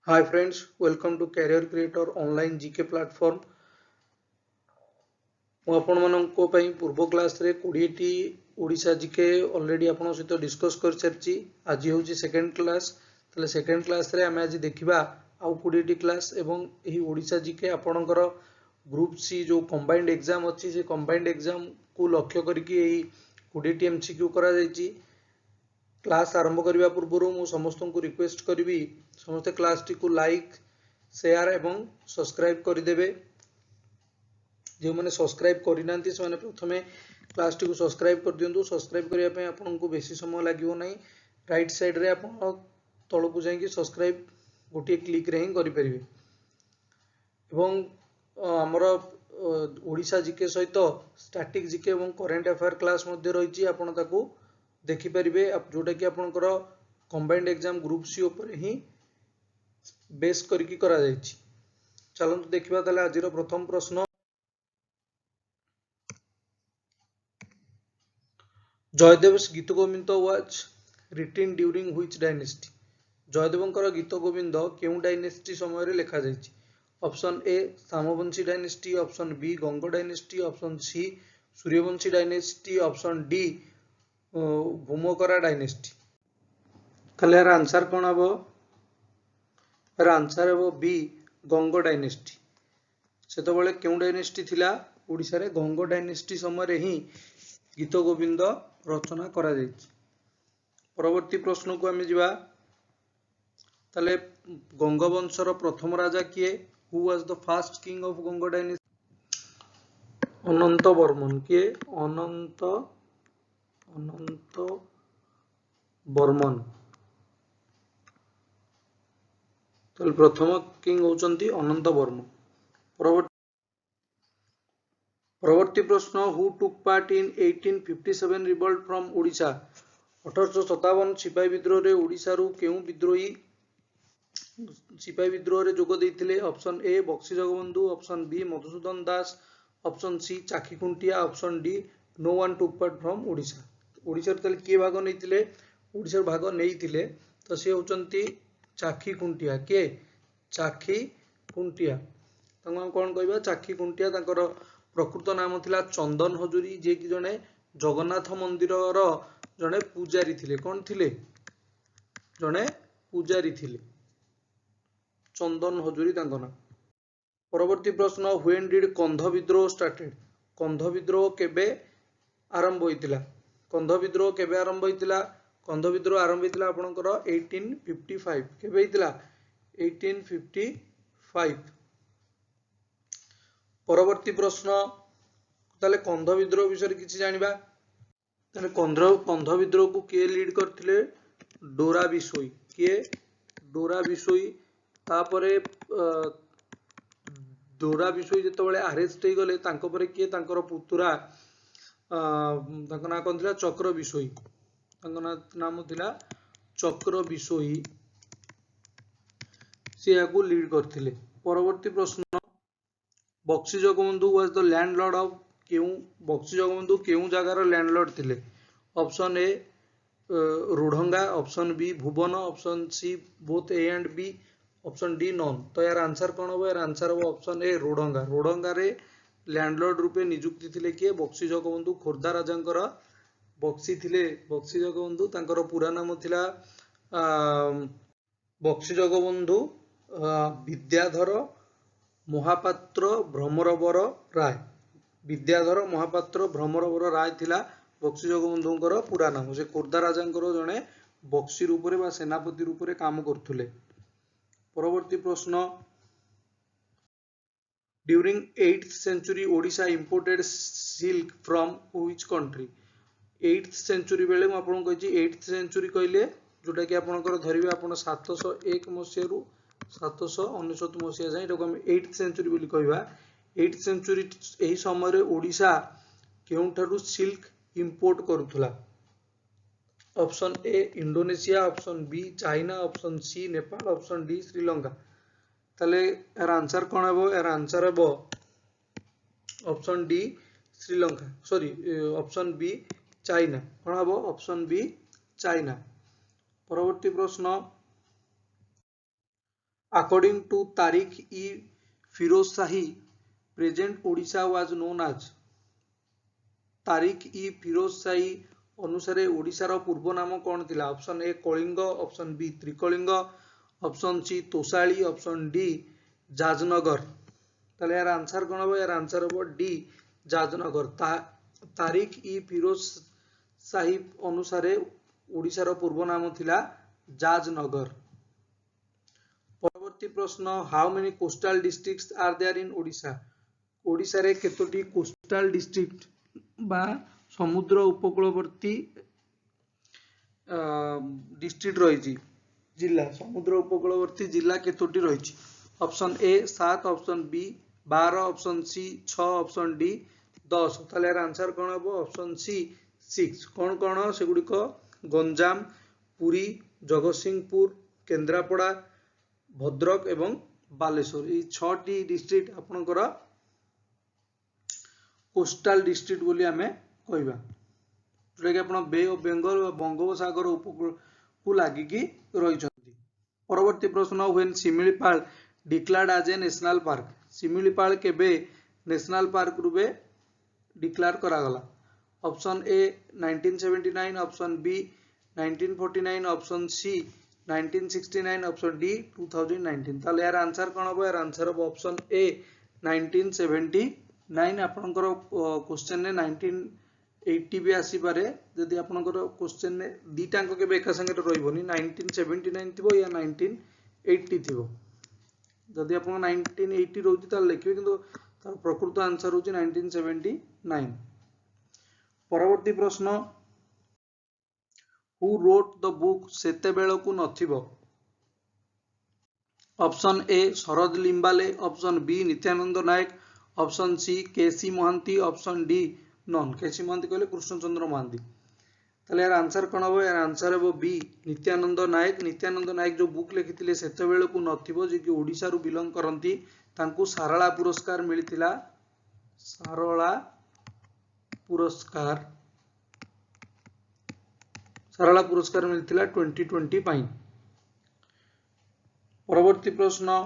Hi friends, welcome to Career Creator online GK platform. ମୁଁ ଆପଣମାନଙ୍କ ପାଇଁ ପୂର୍ବ କ୍ଲାସରେ 20ଟି ଓଡ଼ିଶା ଜିକେ ଅଲରେଡି ଆପଣଙ୍କ ସହିତ ଡିସ୍କସ୍ କରିସାରିଛି। ଆଜି ହେଉଛି ସେକେଣ୍ଡ କ୍ଲାସ୍। ତାହେଲେ ସେକେଣ୍ଡ କ୍ଲାସରେ ଆମେ ଆଜି ଦେଖିବା ଆଉ 20ଟି କ୍ଲାସ୍ ଏବଂ ଏହି ଓଡ଼ିଶା ଜିକେ ଆପଣଙ୍କର ଗ୍ରୁପ ସି ଯେଉଁ କମ୍ବାଇଣ୍ଡ ଏକ୍ଜାମ୍ ଅଛି ସେ କମ୍ବାଇଣ୍ଡ ଏକ୍ଜାମ୍କୁ ଲକ୍ଷ୍ୟ କରିକି ଏହି 20ଟି MCQ କରାଯାଇଛି। କ୍ଲାସ୍ ଆରମ୍ଭ କରିବା ପୂର୍ବରୁ ମୁଁ ସମସ୍ତଙ୍କୁ ରିକ୍ୱେଷ୍ଟ କରିବି ସମସ୍ତେ କ୍ଲାସଟିକୁ ଲାଇକ୍ ସେୟାର ଏବଂ ସବସ୍କ୍ରାଇବ୍ କରିଦେବେ। ଯେଉଁମାନେ ସବସ୍କ୍ରାଇବ୍ କରିନାହାନ୍ତି ସେମାନେ ପ୍ରଥମେ କ୍ଲାସଟିକୁ ସବସ୍କ୍ରାଇବ୍ କରିଦିଅନ୍ତୁ। ସବସ୍କ୍ରାଇବ୍ କରିବା ପାଇଁ ଆପଣଙ୍କୁ ବେଶୀ ସମୟ ଲାଗିବ ନାହିଁ। ରାଇଟ୍ ସାଇଡ଼୍ରେ ଆପଣ ତଳକୁ ଯାଇକି ସବସ୍କ୍ରାଇବ୍ ଗୋଟିଏ କ୍ଲିକ୍ରେ ହିଁ କରିପାରିବେ। ଏବଂ ଆମର ଓଡ଼ିଶା ଜିକେ ସହିତ ଷ୍ଟାଟିକ୍ ଜିକେ ଏବଂ କରେଣ୍ଟ ଆଫେୟାର କ୍ଲାସ୍ ମଧ୍ୟ ରହିଛି। ଆପଣ ତାକୁ ଦେଖିପାରିବେ ଯେଉଁଟାକି ଆପଣଙ୍କର କମ୍ବାଇଣ୍ଡ ଏକ୍ଜାମ୍ ଗ୍ରୁପ ସି ଉପରେ ହିଁ ବେସ୍ କରିକି କରାଯାଇଛି। ଚାଲନ୍ତୁ ଦେଖିବା ତାହେଲେ ଆଜିର ପ୍ରଥମ ପ୍ରଶ୍ନ। ଜୟଦେବ's ଗୀତ Gobinda was written during which dynasty? ଜୟଦେବଙ୍କର ଗୀତ ଗୋବିନ୍ଦ କେଉଁ ଡାଇନେଷ୍ଟି ସମୟରେ ଲେଖାଯାଇଛି? Option A Somavamshi dynasty, option B Ganga dynasty, option C Suryavamshi dynasty, option D Bhaumakara dynasty. ତାହେଲେ ଏହାର ଆନ୍ସର କ'ଣ ହେବ? ଏହାର ଆନ୍ସର ହେବ ବି ଗଙ୍ଗ ଡାଇନେଷ୍ଟି। ସେତେବେଳେ କେଉଁ ଡାଇନେଷ୍ଟି ଥିଲା? ଓଡ଼ିଶାରେ ଗଙ୍ଗ ଡାଇନେଷ୍ଟି ସମୟରେ ହିଁ ଗୀତ ଗୋବିନ୍ଦ ରଚନା କରାଯାଇଛି। ପରବର୍ତ୍ତୀ ପ୍ରଶ୍ନକୁ ଆମେ ଯିବା। ତାହେଲେ ଗଙ୍ଗବଂଶର ପ୍ରଥମ ରାଜା କିଏ? Who was the first king of Ganga dynasty? Ananta Varman. କିଏ? ଅନନ୍ତ ବର୍ମନ। ତାହେଲେ ପ୍ରଥମ କିଙ୍ଗ ହଉଛନ୍ତି ଅନନ୍ତ ବର୍ମନ। ପରବର୍ତ୍ତୀ ପ୍ରଶ୍ନ। ହୁ ଟୁକ୍ ପାର୍ଟ ଇନ୍ 1857 ରିଭଲ୍ଟ ଫ୍ରମ୍ ଓଡ଼ିଶା? 1857 ସିପାହୀ ବିଦ୍ରୋହରେ ଓଡ଼ିଶାରୁ କେଉଁ ବିଦ୍ରୋହୀ ସିପାହୀ ବିଦ୍ରୋହରେ ଯୋଗ ଦେଇଥିଲେ? Option A Bakshi Jagabandhu, option B Madhusudan Das, option C Chakhi Khuntia, option D no one took part from Odisha. ଓଡ଼ିଶାରୁ ତାହେଲେ କିଏ ଭାଗ ନେଇଥିଲେ? ଓଡ଼ିଶାରୁ ଭାଗ ନେଇଥିଲେ ତ ସେ ହେଉଛନ୍ତି ଚାଖି ଖୁଣ୍ଟିଆ। କିଏ? ଚାଖି ଖୁଣ୍ଟିଆ। ତାଙ୍କୁ ଆମେ କ'ଣ କହିବା? ଚାଖି ଖୁଣ୍ଟିଆ। ତାଙ୍କର ପ୍ରକୃତ ନାମ ଥିଲା ଚନ୍ଦନ ହଜୁରୀ, ଯିଏକି ଜଣେ ଜଗନ୍ନାଥ ମନ୍ଦିରର ଜଣେ ପୂଜାରୀ ଥିଲେ। କ'ଣ ଥିଲେ? ଜଣେ ପୂଜାରୀ ଥିଲେ। ଚନ୍ଦନ ହଜୁରୀ ତାଙ୍କ ନାଁ। ପରବର୍ତ୍ତୀ ପ୍ରଶ୍ନ। ହ୍ୱେନ୍ ଡିଡ୍ କନ୍ଧ ବିଦ୍ରୋହ ଷ୍ଟାର୍ଟେଡ୍? କନ୍ଧ ବିଦ୍ରୋହ କେବେ ଆରମ୍ଭ ହୋଇଥିଲା? କନ୍ଧ ବିଦ୍ରୋହ କେବେ ଆରମ୍ଭ ହୋଇଥିଲା? କନ୍ଧ ବିଦ୍ରୋହ ଆରମ୍ଭ ହୋଇଥିଲା ଆପଣଙ୍କର 1855। କେବେ ହେଇଥିଲା? 1855। ପରବର୍ତ୍ତୀ ପ୍ରଶ୍ନ। ତାହେଲେ କନ୍ଧ ବିଦ୍ରୋହ ବିଷୟରେ କିଛି ଜାଣିବା। ତାହେଲେ କନ୍ଧ ବିଦ୍ରୋହକୁ କିଏ ଲିଡ୍ କରିଥିଲେ? ଡୋରା ବିଶୋଇ। କିଏ? ଡୋରା ବିଶୋଇ। ତାପରେ ଡୋରା ବିଶୋଇ ଯେତେବେଳେ ଆରେଷ୍ଟ ହେଇଗଲେ ତାଙ୍କ ପରେ କିଏ? ତାଙ୍କର ପୁତୁରା, ତାଙ୍କ ନାଁ କ'ଣ ଥିଲା? ଚକ୍ର ବିଶୋଇ। ତାଙ୍କ ନାମ ଥିଲା ଚକ୍ର ବିଶୋଇ। ସେ ଏହାକୁ ଲିଡ୍ କରିଥିଲେ। ପରବର୍ତ୍ତୀ ପ୍ରଶ୍ନ। Bakshi Jagabandhu was the landlord of କେଉଁ? ବକ୍ସି ଜଗବନ୍ଧୁ କେଉଁ ଜାଗାର ଲ୍ୟାଣ୍ଡଲର୍ଡ ଥିଲେ? Option A Rodanga, option B Bhuban, option C both A and B, option D none. ତ ଏହାର ଆନ୍ସର କ'ଣ ହେବ? ଏହାର ଆନ୍ସର ହେବ ଅପସନ୍ ଏ ରୁଢ଼ଙ୍ଗା। ରୁଢ଼ଙ୍ଗାରେ ଲ୍ୟାଣ୍ଡଲର୍ଡ ରୂପେ ନିଯୁକ୍ତି ଥିଲେ କିଏ? ବକ୍ସି ଜଗବନ୍ଧୁ। ଖୋର୍ଦ୍ଧା ରାଜାଙ୍କର ବକ୍ସି ଥିଲେ ବକ୍ସି ଜଗବନ୍ଧୁ। ତାଙ୍କର ପୁରା ନାମ ଥିଲା ବକ୍ସି ଜଗବନ୍ଧୁ ବିଦ୍ୟାଧର ମହାପାତ୍ର ଭ୍ରମରବର ରାୟ। ବିଦ୍ୟାଧର ମହାପାତ୍ର ଭ୍ରମରବର ରାୟ ଥିଲା ବକ୍ସି ଜଗବନ୍ଧୁଙ୍କର ପୁରା ନାମ। ସେ ଖୋର୍ଦ୍ଧା ରାଜାଙ୍କର ଜଣେ ବକ୍ସି ରୂପରେ ବା ସେନାପତି ରୂପରେ କାମ କରୁଥିଲେ। ପରବର୍ତ୍ତୀ ପ୍ରଶ୍ନ। During 8th century Odisha imported silk from which country? 8th century ବେଳେ ମୁଁ ଆପଣଙ୍କୁ କହିଛି 8th century କହିଲେ ଯୋଉଟାକି ଆପଣଙ୍କର ଧରିବେ ଆପଣ 701 ମସିହାରୁ 799 ମସିହା ଯାଏଁ ଏଟାକୁ ଆମେ 8th century ବୋଲି କହିବା। 8th century ଏହି ସମୟରେ ଓଡ଼ିଶା କେଉଁଠାରୁ ସିଲ୍କ ଇମ୍ପୋର୍ଟ କରୁଥିଲା? Option A Indonesia, option B China, option C Nepal, option D Sri Lanka. ତାହେଲେ ଏହାର ଆନ୍ସର କ'ଣ ହେବ? ଏହାର ଆନ୍ସର ହେବ ଅପସନ୍ ଡି ଶ୍ରୀଲଙ୍କା। ସରି, ଅପସନ୍ ବି ଚାଇନା। କ'ଣ ହେବ? Option B China. ପରବର୍ତ୍ତୀ ପ୍ରଶ୍ନ। According to Tariq e Firoz Shahi, present Odisha was known as Tariq इ फिरोज शाही अनुसार ओडिशार पूर्व नाम कौन थिला? Option A Kalinga, option B Trikalinga, option C Toshali, option D Jajnagar. ताले यार आंसर कौन हो? यार आंसर हो डी जाजनगर। तारिक इ फिरोज शाही अनुसार ओडिशार पूर्व नाम थिला जाजनगर। परवर्ती प्रश्न, how many coastal districts are there in Odisha? Odisha रे केतोटी कोस्टल डिस्ट्रिक्ट बा समुद्र उपकूलवर्ती डिस्ट्रिक्ट रही, जिला समुद्र उपकूलवर्ती जिला केतोटी रही? Option A 7, option B 12, option C 6, option D 10। ताले यार आंसर कौन हम? Option C 6। कौन कौन से गुड़िक? गंजाम, पुरी, जगतसिंहपुर, केन्द्रापड़ा, भद्रक एवं बालेश्वर। ये 6टी डिस्ट्रिक्ट आपनकर कोस्टल डिस्ट्रिक्ट बोली आमे कहबा, जोटा कि आपण बे ऑफ बेंगल और बंगोपसागर उपकूल को लागिकी रही। परवर्ती प्रश्न, when Similipal declared as a national park? Similipal केबे नेशनल पार्क रूपे डिक्लेयर करागला? Option A 1979, option B 1949, option C 1969, option D 2019। ताले यार आंसर कौन हम? यार आंसर हम ऑप्शन ए 1979। आपनकर क्वेश्चन ने 1980 भी आसी पारे, जदि आपनकर क्वेश्चन ने दीटांक केबे एका संगे रहिबोनी, 1979 थिबो या 1980 थिबो। जदि आपन 1980 रहउची त लिखिबे, किंतु तार प्रकृत आंसर होची 1979। परवर्ती प्रश्न, हु रोट द बुक सेते बेलकु नथिबो? Option A Sharad Limbale, option B Nityananda Nayak, option C KC Mahanti, option D none. KC Mahanti कहले कृष्णचंद्र महांती। ताले यार आंसर कौन हम? यार आंसर हम बी नित्यानंद नायक। नित्यानंद नायक जो बुक लिखिथिले सेते बेलकु नथिबो, जे कि ओडिसा रु बिलोंग करंती, तांकु सारला पुरस्कार मिलिथिला। सारला पुरस्कार, सारला पुरस्कार मिलिथिला 2020 पाई। परवर्ती प्रश्न,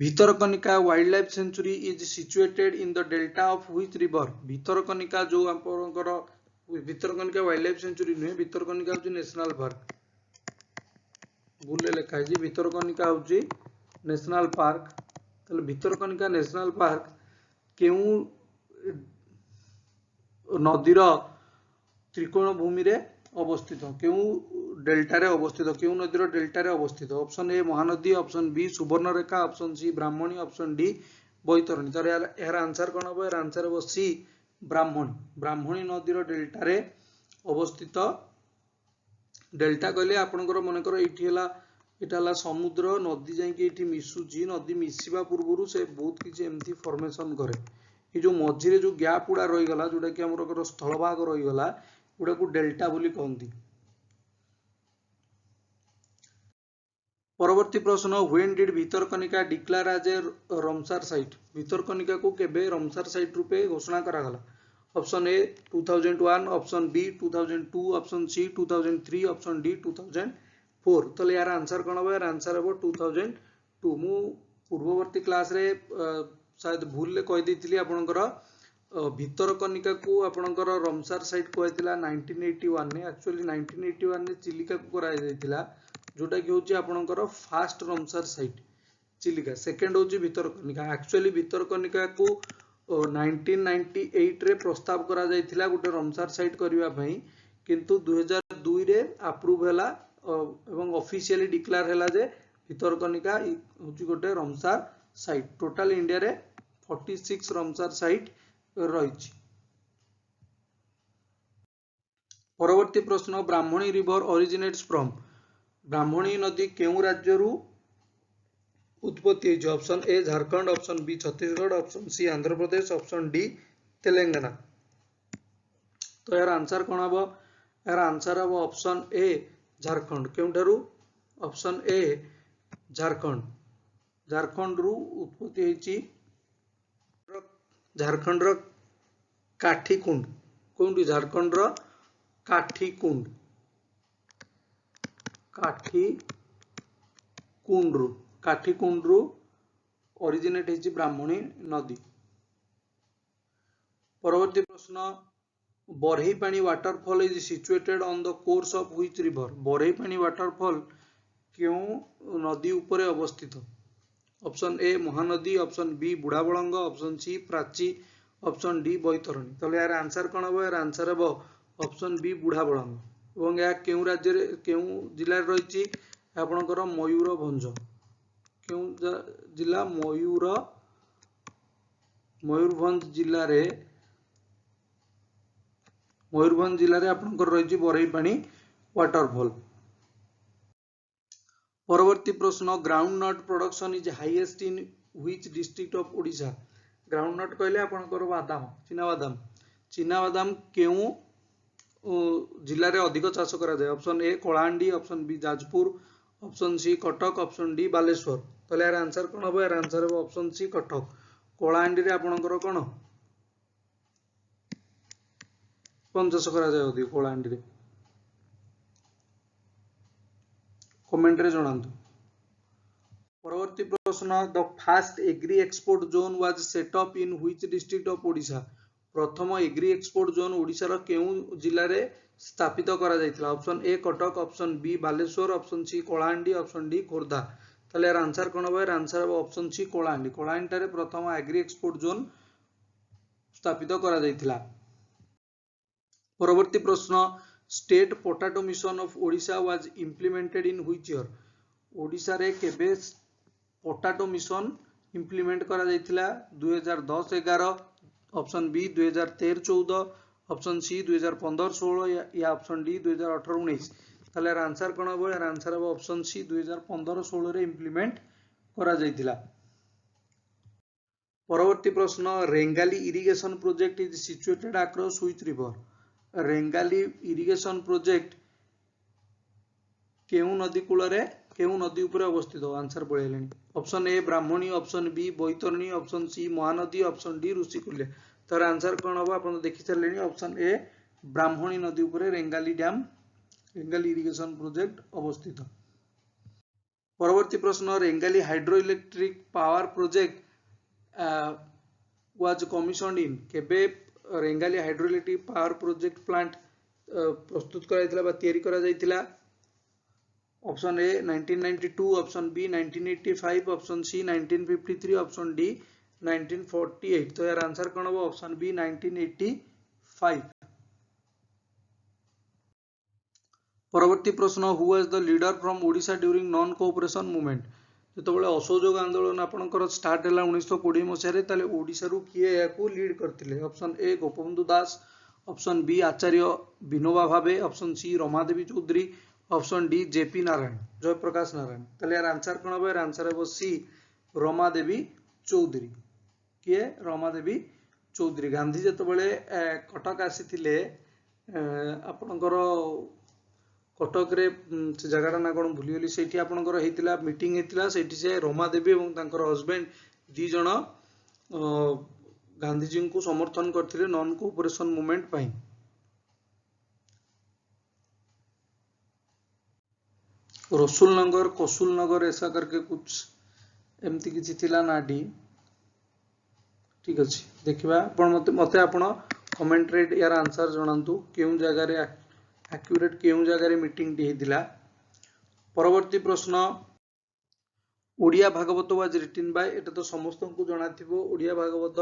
Bhitarkanika wild life sanctuary is situated in the delta of which river? Bhitarkanika जो आपनकर भितरकनिका वाइल्ड लाइफ सेंचुरी नुहे, भितरकनिका होची नेशनल पार्क। भूल लिखा है भितरकनिका होची नेशनल पार्क। ताले भितरकनिका नेशनल पार्क केउ नदीर त्रिकोण भूमि रे अवस्थित, केउ डेल्टा रे अवस्थित, केउ नदीर डेल्टा रे अवस्थित? Option A Mahanadi, option B Subarnarekha, option C Brahmani, option D Baitarani. तो यार आंसर कौन हम? यार आंसर हम सी ब्राह्मणी। ब्राह्मणी नदीर डेल्टा रे अवस्थित। डेल्टा कहले आपनकर मनकर एठी हला, एटा हला समुद्र, नदी जाई एठी मिसुची, नदी मिसिबा पूर्वरु से बहुत किछि एमथी फॉर्मेशन करे। ये जो मझिरे जो गैप उडा रही गला, जोटा कि हमर स्थलभाग रही गला, उडा को डेल्टा बोली कहंती। परवर्ती प्रश्न, when did Bhitarkanika declare as a Ramsar site? Bhitarkanika को केबे रमसार साइट रूपे घोषणा करागला? Option A 2001, option B 2002, option C 2003, option D 2004। तो यार आंसर कौन हम? यार आंसर हम 2002। मु पूर्ववर्ती क्लास रे शायद भूल ले कहि देथिली आपनकर भितरकनिका को आपनकर रमसार साइट कहैतिला 1981 ने। एक्चुअली 1981 ने चिलिका को कराय दैतिला, जोटा कि होची आपनकर फास्ट रमसार साइट चिलिका। सेकंड होची भितरकनिका। एक्चुअली भितरकनिका को 1998 रे प्रस्ताव करा जायतिला गोटे रमसार साइट करबा पई, किंतु 2002 रे अप्रूव हैला एवं ऑफिशियली डिक्लेयर हैला जे भितरकनिका होची गोटे रमसार साइट। टोटल इंडिया रे 46 रमसार साइट रही। परवर्ती प्रश्न, Brahmani river originates from? Brahmani नदी केउ राज्य रु उत्पत्ति है? Option A Jharkhand, option B Chhattisgarh, option C Andhra Pradesh, option D Telangana. तो यार आंसर कौन हम? यार आंसर हम ऑप्शन ए झारखंड। केउठारु? Option A Jharkhand. झारखंड रु उत्पत्ति होईची। झारखंड रो काठीकुंड। कोउंटी? झारखंड रो काठीकुंड। काठीकुंड कुंड काठीकुंड ओरिजिनेट होती ब्राह्मणी नदी। परवर्ती प्रश्न Barehipani waterfall is situated on the course of which river. Barehipani waterfall क्यों नदी उपरे अवस्थित। Option A Mahanadi, option B Budhabalanga, option C Prachi, option D Baitarani. तो यार आंसर कौन हम? यार आंसर हम ऑप्शन बी बुढ़ाबलंग। और यह क्यों राज्य क्यों जिले रही आपणकर मयूरभंज। क्यों जिला? मयूरभंज जिले में मयूरभंज जिले में आपणकर रही बरहीपाणी वाटरफॉल। परवर्ती प्रश्न groundnut production is highest in which district of Odisha. Groundnut कहले आपणकर बादाम चीना बादाम क्यों जिले में अधिक चाष करा जाए। Option A Kalahandi, option B Jajpur, option C Cuttack, option D Balasore. तो यार आंसर कौन हम? यार आंसर हम ऑप्शन सी कटक। कलाहांडी रे आपणकर कौन कौन चाष करा जाए अधिक कलाहांडी रे? कमेंट रे जणांतु। परवर्ती प्रश्न the first agri export zone was set up in which district of Odisha. प्रथम एग्री एक्सपोर्ट जोन ओडिशा रो केउ जिल्ला रे स्थापित करा जायतिला। Option A Cuttack, option B Baleshwar, option C Kalahandi, option D Khordha. ताले यार आंसर कोन होबो? यार आंसर होबो ऑप्शन सी कलाहांडी। कलाहांडी रे प्रथम एग्री एक्सपोर्ट जोन स्थापित करा जायतिला। परवर्ती प्रश्न state potato mission of Odisha was implemented in which year. Odisha रे केबे पोटैटो मिशन इम्प्लीमेंट करा जायतिला? 2010-11, ऑप्शन बी 2013-14, ऑप्शन सी 2015-16 या ऑप्शन डी 2018-19। ताले यार आंसर कोन होबो? यार आंसर होबो ऑप्शन सी 2015-16 रे इम्प्लीमेंट करा जायतिला। परवर्ती प्रश्न Rengali irrigation project is situated across which river. Rengali irrigation project केउ नदी कूल रे केउ नदी उपरे अवस्थित। आंसर पळेलेनी। Option A Brahmani, option B Baitarani, option C Mahanadi, option D Rushikulya. तर आंसर कोन हम? आपण देखि चलेनी ऑप्शन ए ब्राह्मणी नदी उपरे Rengali dam Rengali irrigation project अवस्थित। परवर्ती प्रश्न Rengali hydro electric power project was commissioned in. केबे Rengali hydro electric power project plant प्रस्तुत कराइतिला बा तयारी करा जाइतिला। Option A 1992, option B 1985, option C 1953, option D 1948। तो यार आंसर कौन हम? Option B 1985। परवर्ती प्रश्न who was the leader from Odisha during non cooperation movement. जेतबेले असहयोग आंदोलन आपनकर स्टार्ट हैला 1920 मसिया रे ताले ओडिशा रु किए याकू लीड करथिले। Option A Gopabandhu Das, option B Acharya Vinoba Bhave, option C Ramadevi Choudhury, option D JP Narayan Jayaprakash Narayan. ताले यार आंसर कोन हम? यार आंसर हम सी रमादेवी चौधरी। किए? रमादेवी चौधरी। गांधी जेतबेले कटक आसीथिले आपनकर कटक रे से जगह ना कौन भूलीगली से आपनकर हेतिला मीटिंग हेतिला सेठी से रमादेवी और तांकर हस्बैंड दी जण गांधीजी को समर्थन करथिले नॉन कोऑपरेशन मूवमेंट पई। रसूल नगर, कसूल नगर ऐसा करके कुछ एमती किछि थिला नाडी। ठीक अछि देखिबा आपण मते आपण कमेंट रे यार आंसर जणांतु केउ जगह रे एक्यूरेट केउ जगह रे मीटिंग दी हेतिला। परवर्ती प्रश्न Odia Bhagabata was written by. एटा तो समस्त को जणा थिबो ओडिया भागवत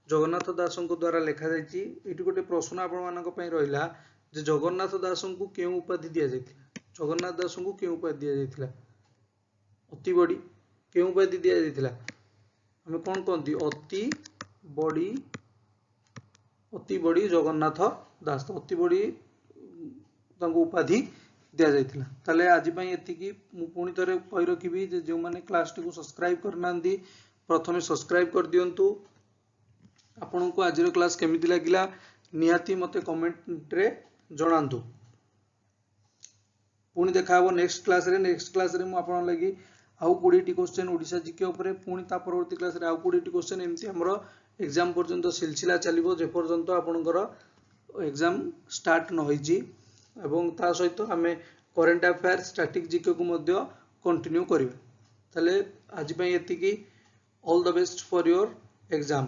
जगन्नाथ दास को द्वारा लिखा जायछि। एटी गोटे प्रश्न आपण मानक पई रहिला जे जगन्नाथ दास को केउ उपाधि दिया जायथिला। जगन्नाथ दास को केउ उपाधि दिया जायथिला? अति बड़ी केउ उपाधि दिया जायथिला? हम कोन कोंती अति बड़ी जगन्नाथ दास। अति बड़ी तांको उपाधि दिया जायथिला। ताले आज पई एतिकी मु पुनी तरे कहि रखिबी जे जो माने क्लास टी को सब्सक्राइब करनांदी प्रथमे सब्सक्राइब कर दियंतु। आपन को आज रो क्लास केमिति लागिला निहाती मते कमेंट रे जणांतु। पुनी देखा हो नेक्स्ट क्लास रे। नेक्स्ट क्लास रे मु आपन लागि आउ 20 टी क्वेश्चन ओडिसा जीके ऊपर पुनी ता परवर्ती क्लास रे आउ 20 टी क्वेश्चन एमती हमरो एग्जाम पर्यंत सिलसिला चलिबो जे पर्यंत आपनकर एग्जाम स्टार्ट न होईची एवं ता सहित हमें करेंट अफेयर स्टैटिक जीके को मध्य कंटिन्यू करिवे। ताले आज एतिकी all the best for your exam.